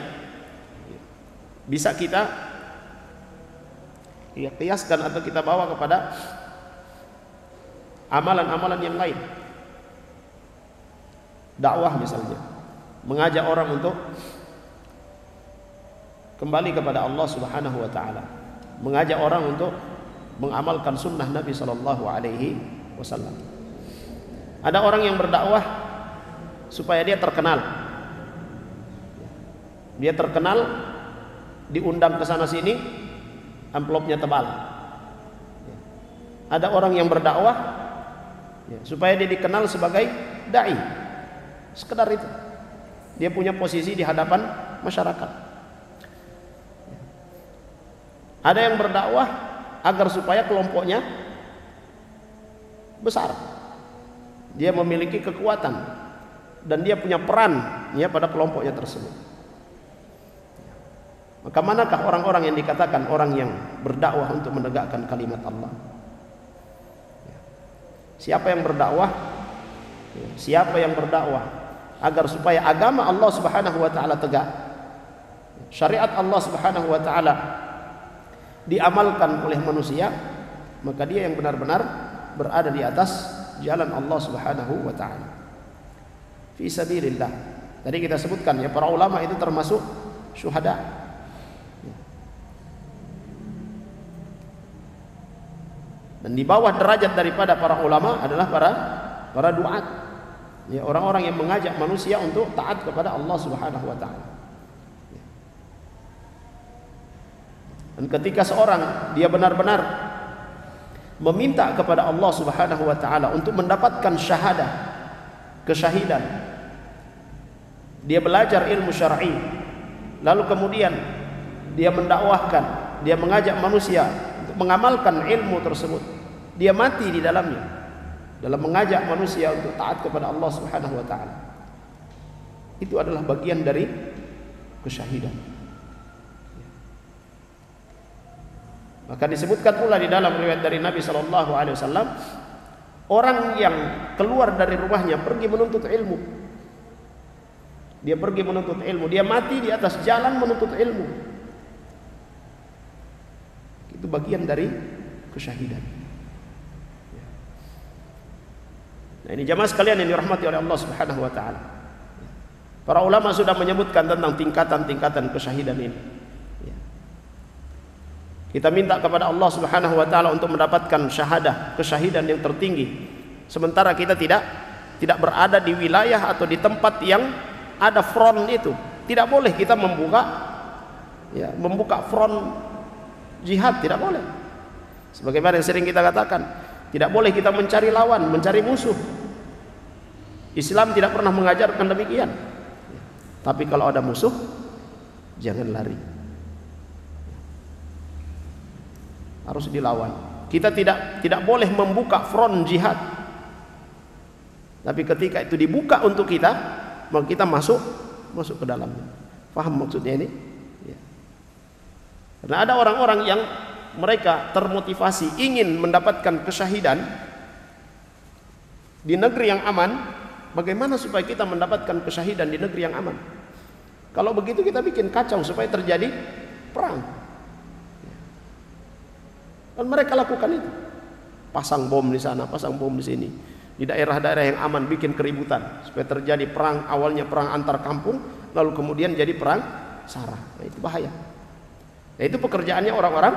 bisa kita ya kiaskan atau kita bawa kepada amalan-amalan yang lain. Dakwah misalnya, mengajak orang untuk kembali kepada Allah Subhanahu wa taala, mengajak orang untuk mengamalkan sunnah Nabi Sallallahu Alaihi Wasallam. Ada orang yang berdakwah supaya dia terkenal, diundang ke sana sini, amplopnya tebal. Ada orang yang berdakwah ya, supaya dia dikenal sebagai dai. Sekedar itu. Dia punya posisi di hadapan masyarakat. Ada yang berdakwah agar supaya kelompoknya besar. Dia memiliki kekuatan dan dia punya peran ya pada kelompoknya tersebut. Maka manakah orang-orang yang dikatakan orang yang berdakwah untuk menegakkan kalimat Allah? Siapa yang berdakwah? Siapa yang berdakwah agar supaya agama Allah Subhanahu wa taala tegak, syariat Allah Subhanahu wa taala diamalkan oleh manusia, maka dia yang benar-benar berada di atas jalan Allah Subhanahu wa taala. Fi sabilillah. Tadi kita sebutkan ya, para ulama itu termasuk syuhada. Dan di bawah derajat daripada para ulama adalah para duat. Ya, orang-orang yang mengajak manusia untuk taat kepada Allah Subhanahu wa taala. Dan ketika seorang dia benar-benar meminta kepada Allah Subhanahu wa taala untuk mendapatkan syahadah, kesyahidan, dia belajar ilmu syar'i, lalu kemudian dia mendakwahkan, dia mengajak manusia untuk mengamalkan ilmu tersebut, dia mati di dalamnya dalam mengajak manusia untuk taat kepada Allah Subhanahu wa taala. Itu adalah bagian dari kesyahidan. Maka disebutkan pula di dalam riwayat dari Nabi sallallahu alaihi wasallam, orang yang keluar dari rumahnya pergi menuntut ilmu. Dia pergi menuntut ilmu, dia mati di atas jalan menuntut ilmu. Itu bagian dari kesyahidan. Nah, ini jamaah sekalian yang dirahmati oleh Allah Subhanahu wa taala. Para ulama sudah menyebutkan tentang tingkatan-tingkatan kesyahidan ini. Kita minta kepada Allah Subhanahu wa taala untuk mendapatkan syahadah, kesyahidan yang tertinggi. Sementara kita tidak berada di wilayah atau di tempat yang ada front itu. Tidak boleh kita membuka front jihad, tidak boleh. Sebagaimana yang sering kita katakan, tidak boleh kita mencari lawan, mencari musuh. Islam tidak pernah mengajarkan demikian. Tapi kalau ada musuh, jangan lari. Harus dilawan. Kita tidak boleh membuka front jihad. Tapi ketika itu dibuka untuk kita, maka kita masuk ke dalamnya. Paham maksudnya ini? Ya. Karena ada orang-orang yang mereka termotivasi ingin mendapatkan kesyahidan di negeri yang aman. Bagaimana supaya kita mendapatkan kesyahidan di negeri yang aman? Kalau begitu kita bikin kacau supaya terjadi perang. Dan mereka lakukan itu. Pasang bom di sana, pasang bom di sini. Di daerah-daerah yang aman bikin keributan supaya terjadi perang, awalnya perang antar kampung, lalu kemudian jadi perang sarah. Nah, itu bahaya. Nah, itu pekerjaannya orang-orang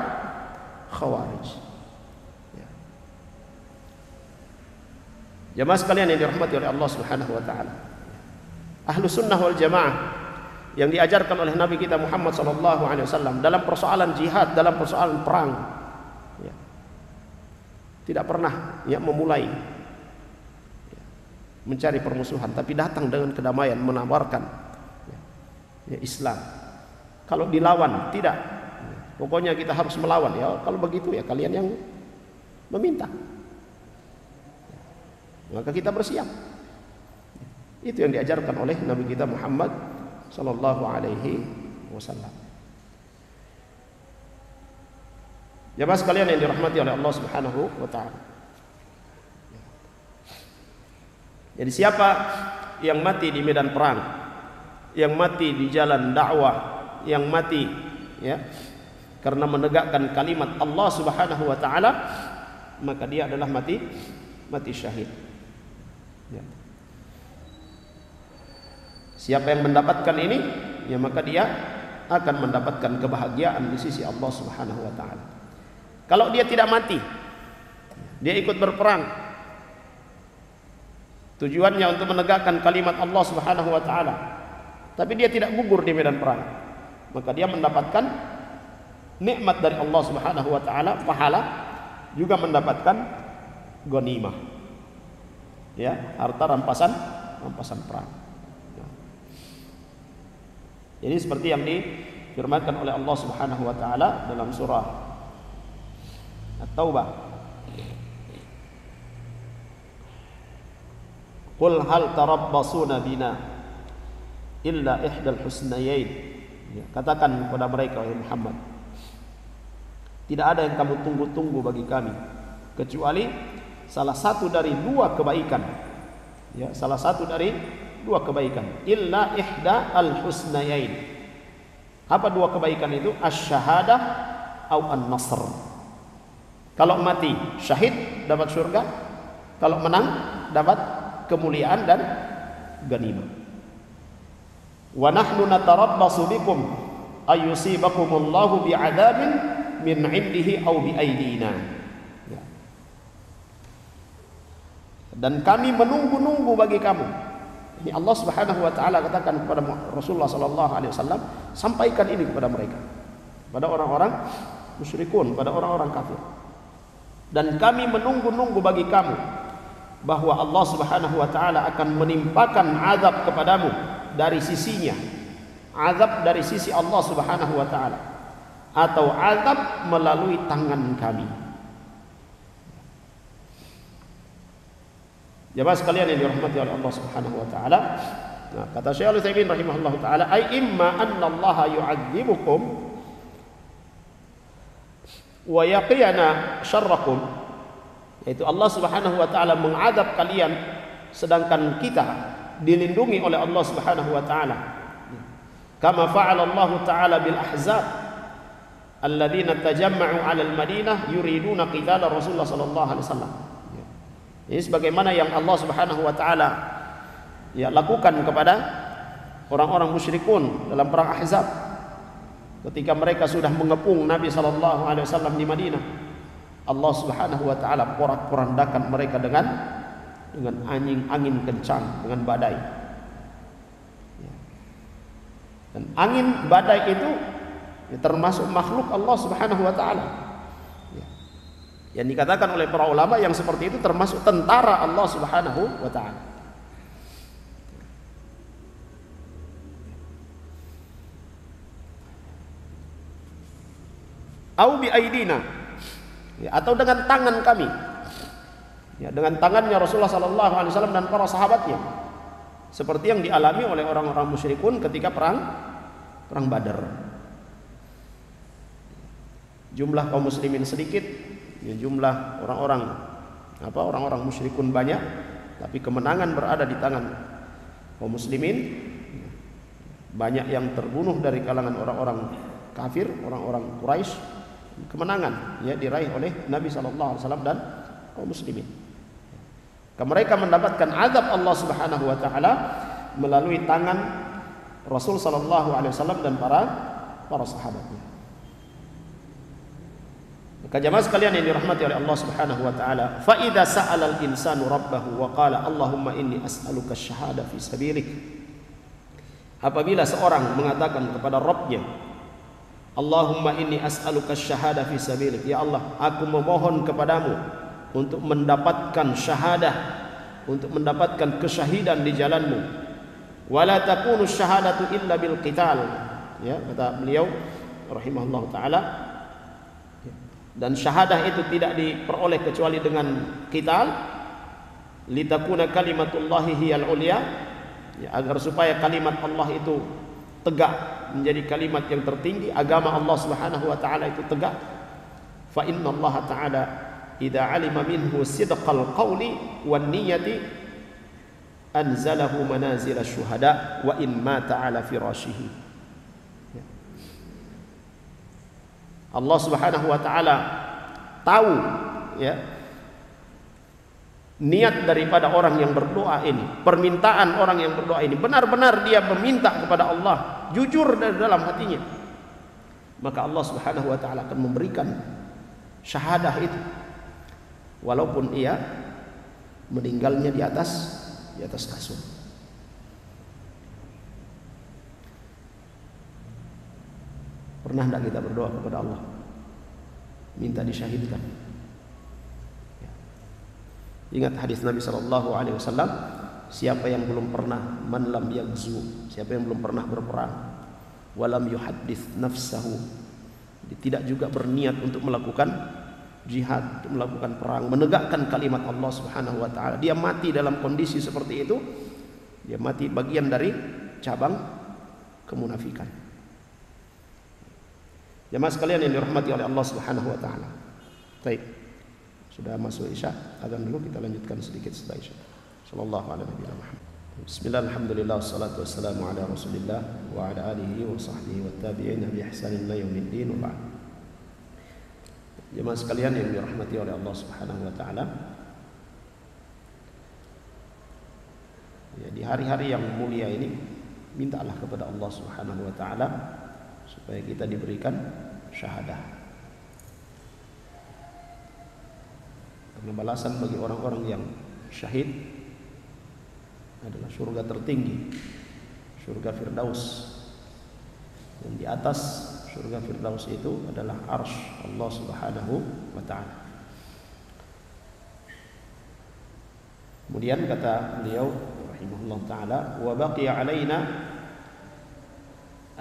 Khawarij. Ya. Jamaah sekalian yang dirahmati oleh Allah Subhanahu wa taala. Ahlus sunnah wal jamaah yang diajarkan oleh Nabi kita Muhammad sallallahu alaihi wasallam dalam persoalan jihad, dalam persoalan perang, ya, tidak pernah memulai mencari permusuhan, tapi datang dengan kedamaian, menawarkan Islam. Kalau dilawan tidak, pokoknya kita harus melawan. Ya, kalau begitu ya kalian yang meminta, maka kita bersiap. Itu yang diajarkan oleh Nabi kita Muhammad sallallahu alaihi wasallam. Jamaah sekalian yang dirahmati oleh Allah Subhanahu wa taala. Jadi siapa yang mati di medan perang, yang mati di jalan dakwah, yang mati karena menegakkan kalimat Allah Subhanahu wa taala, maka dia adalah mati syahid. Ya. Siapa yang mendapatkan ini, maka dia akan mendapatkan kebahagiaan di sisi Allah Subhanahu wa taala. Kalau dia tidak mati, dia ikut berperang, tujuannya untuk menegakkan kalimat Allah Subhanahu wa taala, tapi dia tidak gugur di medan perang, maka dia mendapatkan nikmat dari Allah Subhanahu wa taala, pahala juga mendapatkan ghanimah. Ya, harta rampasan perang. Nah. Jadi seperti yang difirmankan oleh Allah Subhanahu wa taala dalam surah At-Taubah. Qul hal tarabbasuna bina illa ihdal husnayain. Ya, katakan kepada mereka wahai Muhammad, tidak ada yang kamu tunggu-tunggu bagi kami kecuali salah satu dari dua kebaikan. Ya, salah satu dari dua kebaikan. Illa ihda al-husnayain. Apa dua kebaikan itu? Asy-syahadah au an-nasr. Kalau mati syahid dapat surga, kalau menang dapat kemuliaan dan ghanimah. Wa nahnu natarabbasu bikum ayyusibakumullahu bi'adzabin min 'indihi aw bi aydina. Ya. Dan kami menunggu-nunggu bagi kamu. Ini Allah Subhanahu wa taala katakan kepada Rasulullah sallallahu alaihi wasallam, sampaikan ini kepada mereka, pada orang-orang musyrikun, pada orang-orang kafir. Dan kami menunggu-nunggu bagi kamu bahwa Allah Subhanahu wa taala akan menimpakan azab kepadamu dari sisinya, azab dari sisi Allah Subhanahu wa taala, atau azab melalui tangan kami. Jemaah sekalian yang dirahmati oleh Allah Subhanahu wa taala. Nah, kata Syekh Al-Utsaimin rahimahullahu taala, ai imma anna Allah yu'adzibukum wa yaqiyana syarrakum, yaitu Allah Subhanahu wa taala mengadab kalian sedangkan kita dilindungi oleh Allah Subhanahu wa taala. Kama fa'ala Allah taala bil ahzab alladziina tajamma'u 'ala al-Madinah yuriduna qitala Rasulullah sallallahu alaihi wasallam. Ini sebagaimana yang Allah Subhanahu wa taala ya lakukan kepada orang-orang musyrikun dalam perang Ahzab ketika mereka sudah mengepung Nabi sallallahu alaihi wasallam di Madinah. Allah Subhanahu wa taala porak-porandakan mereka dengan angin kencang, dengan badai. Dan angin badai itu ya, termasuk makhluk Allah Subhanahu wa taala. Yang dikatakan oleh para ulama yang seperti itu termasuk tentara Allah Subhanahu wa taala. Au bi aidina, ya, atau dengan tangan kami. Ya, dengan tangannya Rasulullah sallallahu alaihi wasallam dan para sahabatnya. Seperti yang dialami oleh orang-orang musyrikun ketika perang Badar. Jumlah kaum muslimin sedikit, ya, jumlah orang-orang musyrikun banyak, tapi kemenangan berada di tangan kaum muslimin. Banyak yang terbunuh dari kalangan orang-orang kafir, orang-orang Quraisy. Kemenangan ya diraih oleh Nabi sallallahu alaihi wasallam dan kaum muslimin. Mereka mendapatkan azab Allah Subhanahu wa taala melalui tangan Rasul sallallahu alaihi wasallam dan para sahabatnya. Maka jemaah sekalian yang dirahmati oleh Allah Subhanahu wa taala, fa idza sa'ala al-insanu rabbahu wa qala Allahumma inni as'aluka asy-syahada fi sabilik. Apabila seorang mengatakan kepada Rabbnya, Allahumma inni as'aluka asy-syahada fi sabilik, ya Allah, aku memohon kepadamu untuk mendapatkan syahadah, untuk mendapatkan kesyahidan di jalanmu. Wala takunu syahadatu illa bil qital, ya, kata beliau rahimahullah taala. Dan syahadah itu tidak diperoleh kecuali dengan qital, litakuna kalimatullahi hiyal ulya, ya, agar supaya kalimat Allah itu tegak, menjadi kalimat yang tertinggi, agama Allah Subhanahu wa taala itu tegak. Fa inna Allah taala idza alima minhu sidqal qawli wan niyyati anzalahu manazil asy-syuhada wa in mata ala firashihi. Allah Subhanahu wa taala tahu ya niat daripada orang yang berdoa ini, permintaan orang yang berdoa ini, benar-benar dia meminta kepada Allah, jujur dari dalam hatinya, maka Allah Subhanahu wa taala akan memberikan syahadah itu walaupun ia meninggalnya di atas kasur. Pernah tidak kita berdoa kepada Allah minta disyahidkan? Ingat hadis Nabi sallallahu alaihi wasallam, siapa yang belum pernah, man lam yaghzu, siapa yang belum pernah berperang, walam yuhaddits nafsahu, tidak juga berniat untuk melakukan jihad, untuk melakukan perang, menegakkan kalimat Allah Subhanahu wa taala, dia mati dalam kondisi seperti itu, dia mati bagian dari cabang kemunafikan. Jemaah sekalian yang dirahmati oleh Allah Subhanahu wa taala. Baik. Sudah masuk Isya, azan dulu, kita lanjutkan sedikit setelah Isya. Sallallahu alaihi wasallam. Bismillah, alhamdulillah, wassalatu wassalamu ala Rasulillah wa ala alihi wa sahbihi wa tabi'in bi ihsanin ila yaumiddin wa ba'd. Jemaah sekalian yang dirahmati oleh Allah Subhanahu wa taala. Ya, di hari-hari yang mulia ini mintalah kepada Allah Subhanahu wa taala supaya kita diberikan syahadah. Karena balasan bagi orang-orang yang syahid adalah surga tertinggi, surga Firdaus. Dan di atas surga Firdaus itu adalah arsy Allah Subhanahu wa taala. Kemudian kata beliau rahimahullah taala, wa baqiya alaina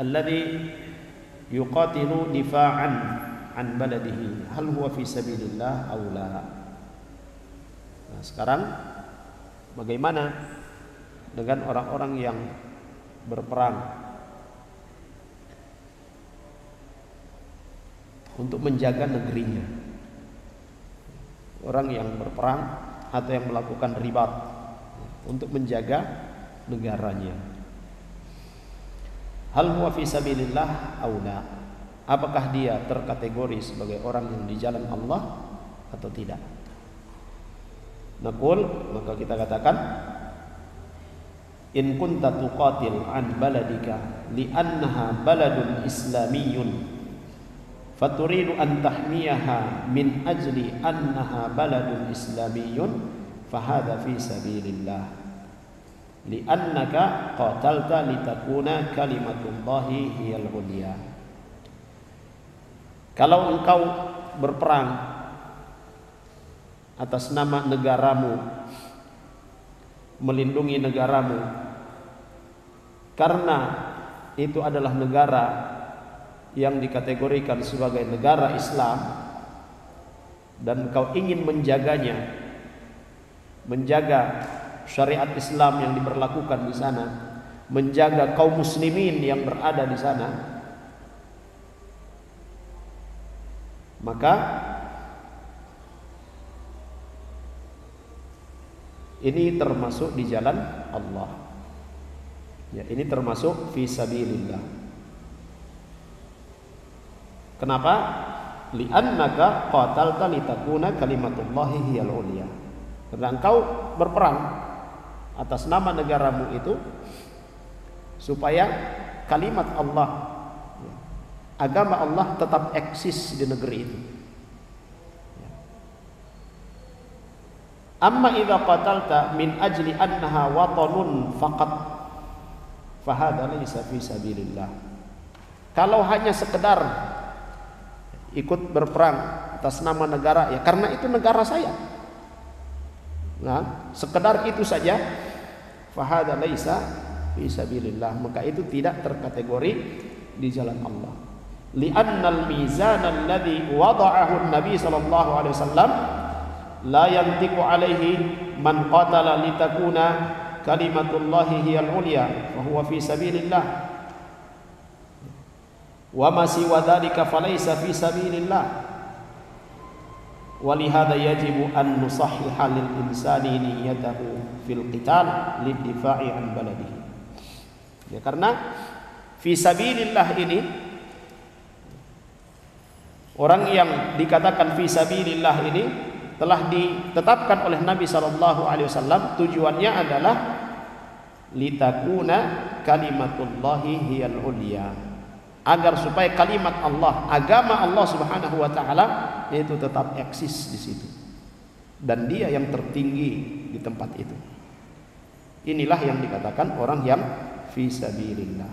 alladhi yuqatilu difa'an an baladihi hal huwa fi sabilillah aw la. Nah, sekarang bagaimana dengan orang-orang yang berperang untuk menjaga negerinya? Orang yang berperang atau yang melakukan ribat untuk menjaga negaranya. Hal huwa fi sabilillah aw la? Apakah dia terkategori sebagai orang yang di jalan Allah atau tidak? Naqul, maka kita katakan, in kunta tuqatil an baladika li'annaha baladun islamiyyun faturidu an tahmiyaha min ajli annaha baladun islamiyyun fahadha fi sabilillah li'annaka qatalta litakuna kalimatullahi hiyal ulya. Kalau engkau berperang atas nama negaramu, melindungi negaramu, karena itu adalah negara yang dikategorikan sebagai negara Islam, dan kau ingin menjaganya, menjaga syariat Islam yang diberlakukan di sana, menjaga kaum muslimin yang berada di sana, maka ini termasuk di jalan Allah. Ya, ini termasuk fi sabilillah. Kenapa? Li'annaka qatalta litakuna kalimatullahi hiyal ulya. Karena engkau berperang atas nama negaramu itu supaya kalimat Allah, agama Allah tetap eksis di negeri itu. Amma idza qatalta min ajli annaha watanun faqat fahadha laysa fi sabilillah. Kalau hanya sekedar ikut berperang atas nama negara, ya karena itu negara saya, nah sekedar itu saja, fahadha laysa fi sabilillah, maka itu tidak terkategori di jalan Allah. Li'annal mizan alladhi wada'ahu an-nabi sallallahu alaihi wasallam la yantiqu alaihi man qatala litakuna kalimatullahi hiyal ulya wa huwa fi sabilillah wa ma siwa dzalika falaysa fi sabilillah wa li hadza yajibu an nusahhiha lil insani niyyatahu fil qital liddifa'i an baladihi. Ya, karena fi sabilillah ini, orang yang dikatakan fi sabilillah ini telah ditetapkan oleh Nabi SAW, tujuannya adalah litakuna kalimatullahi hiyal ulya, agar supaya kalimat Allah, agama Allah Subhanahu wa taala itu tetap eksis di situ, dan dia yang tertinggi di tempat itu. Inilah yang dikatakan orang yang fi sabilillah.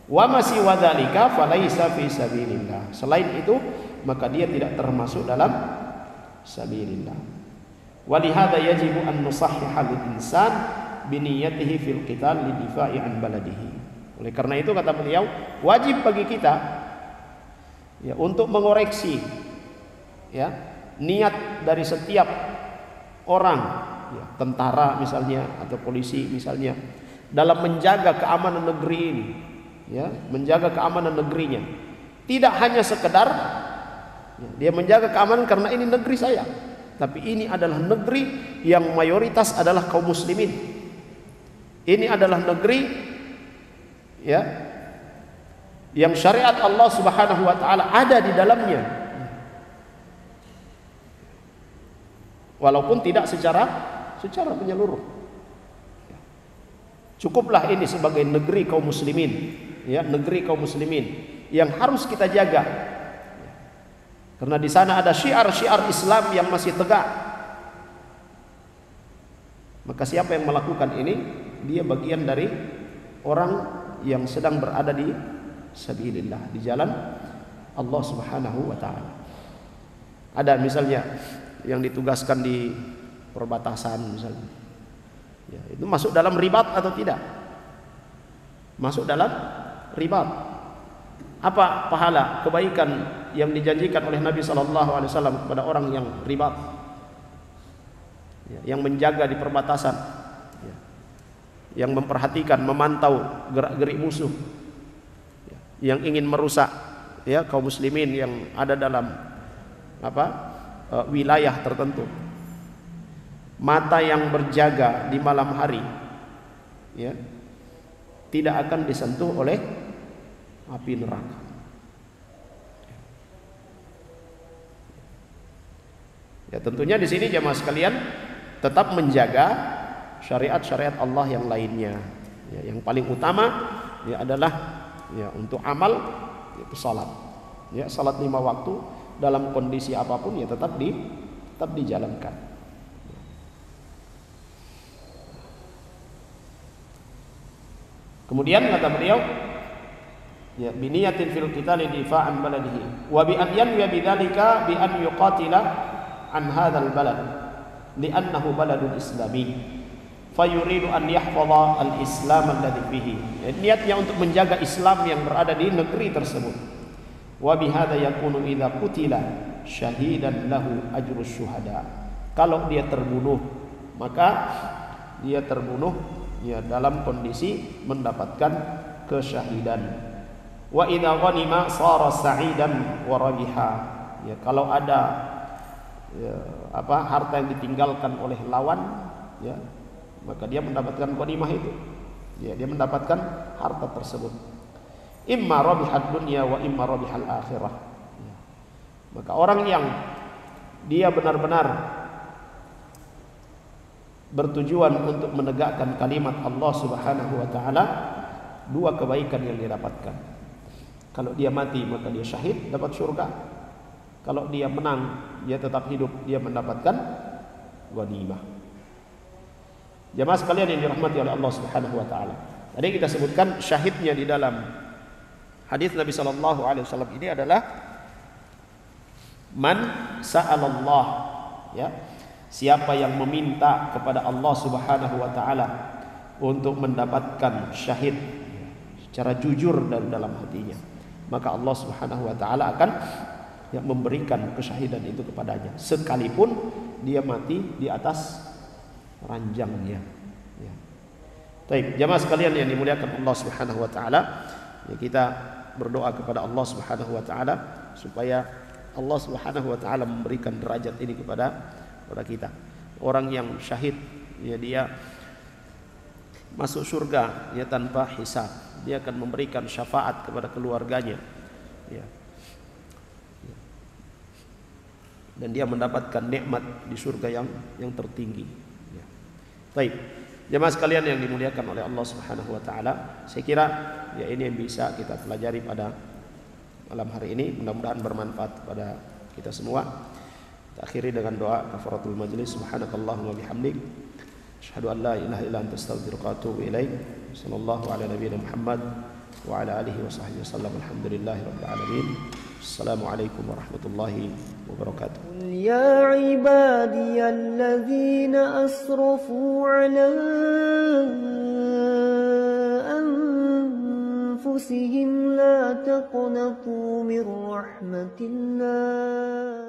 Wa ma siwa dzalika falaisa fi sabilillah. Selain itu maka dia tidak termasuk dalam sabilillah. Walihada yajibu an nusahhiha lil insan bi niyyatihi fil qital lidifa'i an baladihi. Oleh karena itu kata beliau, wajib bagi kita ya untuk mengoreksi ya niat dari setiap orang, ya, tentara misalnya atau polisi misalnya, dalam menjaga keamanan negeri ini, ya, menjaga keamanan negerinya. Tidak hanya sekedar ya, dia menjaga keamanan karena ini negeri saya, tapi ini adalah negeri yang mayoritas adalah kaum muslimin. Ini adalah negeri ya yang syariat Allah Subhanahu wa taala ada di dalamnya. Walaupun tidak secara menyeluruh. Cukuplah ini sebagai negeri kaum muslimin, ya, negeri kaum muslimin yang harus kita jaga. Karena di sana ada syiar-syiar Islam yang masih tegak. Maka siapa yang melakukan ini, dia bagian dari orang yang sedang berada di sabilillah, di jalan Allah Subhanahu wa taala. Ada misalnya yang ditugaskan di perbatasan misalnya, ya, itu masuk dalam ribat atau tidak? Masuk dalam ribat. Apa pahala kebaikan yang dijanjikan oleh Nabi SAW kepada orang yang ribat, ya, yang menjaga di perbatasan, ya, yang memperhatikan, memantau gerak-gerik musuh, ya, yang ingin merusak ya kaum muslimin yang ada dalam wilayah tertentu. Mata yang berjaga di malam hari ya tidak akan disentuh oleh api neraka. Ya, tentunya di sini jemaah sekalian tetap menjaga syariat-syariat Allah yang lainnya. Ya, yang paling utama ya adalah ya untuk amal itu salat. Ya, salat 5 waktu dalam kondisi apapun ya tetap dijalankan. Kemudian kata beliau, ya biniyatin fil qitali difa'an baladihi wa bi an yanwi bidzalika bi an yuqatila an hadzal balad li'annahu baladun islami fayuridu an yahfaza al-islam alladhi fihi. Niatnya untuk menjaga Islam yang berada di negeri tersebut. Wa bihadza yakunu idza qutila syahidan lahu ajrus syuhada. Kalau dia terbunuh, maka dia terbunuh ya dalam kondisi mendapatkan kesyahidan. Wa idza ghanima sara sa'idan wa rabiha. Ya, kalau ada ya, harta yang ditinggalkan oleh lawan, ya, maka dia mendapatkan ghanimah itu. Ya, dia mendapatkan harta tersebut. Imma rabihad dunya wa imma rabihal akhirah. Ya. Maka orang yang dia benar-benar bertujuan untuk menegakkan kalimat Allah Subhanahu wa taala, 2 kebaikan yang dia dapatkan. Kalau dia mati maka dia syahid, dapat surga. Kalau dia menang, dia tetap hidup, dia mendapatkan ghanimah. Jemaah sekalian yang dirahmati oleh Allah Subhanahu wa taala. Tadi kita sebutkan syahidnya di dalam hadis Nabi sallallahu alaihi wasallam ini adalah man sa'alallah, ya. Siapa yang meminta kepada Allah Subhanahu wa taala untuk mendapatkan syahid secara jujur dan dalam hatinya, maka Allah Subhanahu wa taala akan ya, memberikan kesyahidan itu kepadanya sekalipun dia mati di atas ranjangnya. Ya. Baik, jemaah sekalian yang dimuliakan Allah Subhanahu wa taala, ya, kita berdoa kepada Allah Subhanahu wa taala supaya Allah Subhanahu wa taala memberikan derajat ini kepada kita. Orang yang syahid ya dia masuk surga ya tanpa hisab. Dia akan memberikan syafaat kepada keluarganya. Ya. Dan dia mendapatkan nikmat di surga yang tertinggi. Ya. Baik, jemaah sekalian yang dimuliakan oleh Allah Subhanahu wa taala, saya kira ya ini yang bisa kita pelajari pada malam hari ini. Mudah-mudahan bermanfaat pada kita semua. Kita akhiri dengan doa kafaratul majlis. Subhanakallahumma bihamdik, asyhadu an la ilaha illa anta astaghfiruka wa atubu ilaik. Sallallahu ala nabiyyina Muhammad wa ala alihi wa sahbihi wasallam. Alhamdulillahirabbil alamin. Assalamualaikum warahmatullahi wabarakatuh. قل يا عبادي الذين أسرفوا على أنفسهم لا تقنطوا من رحمة الله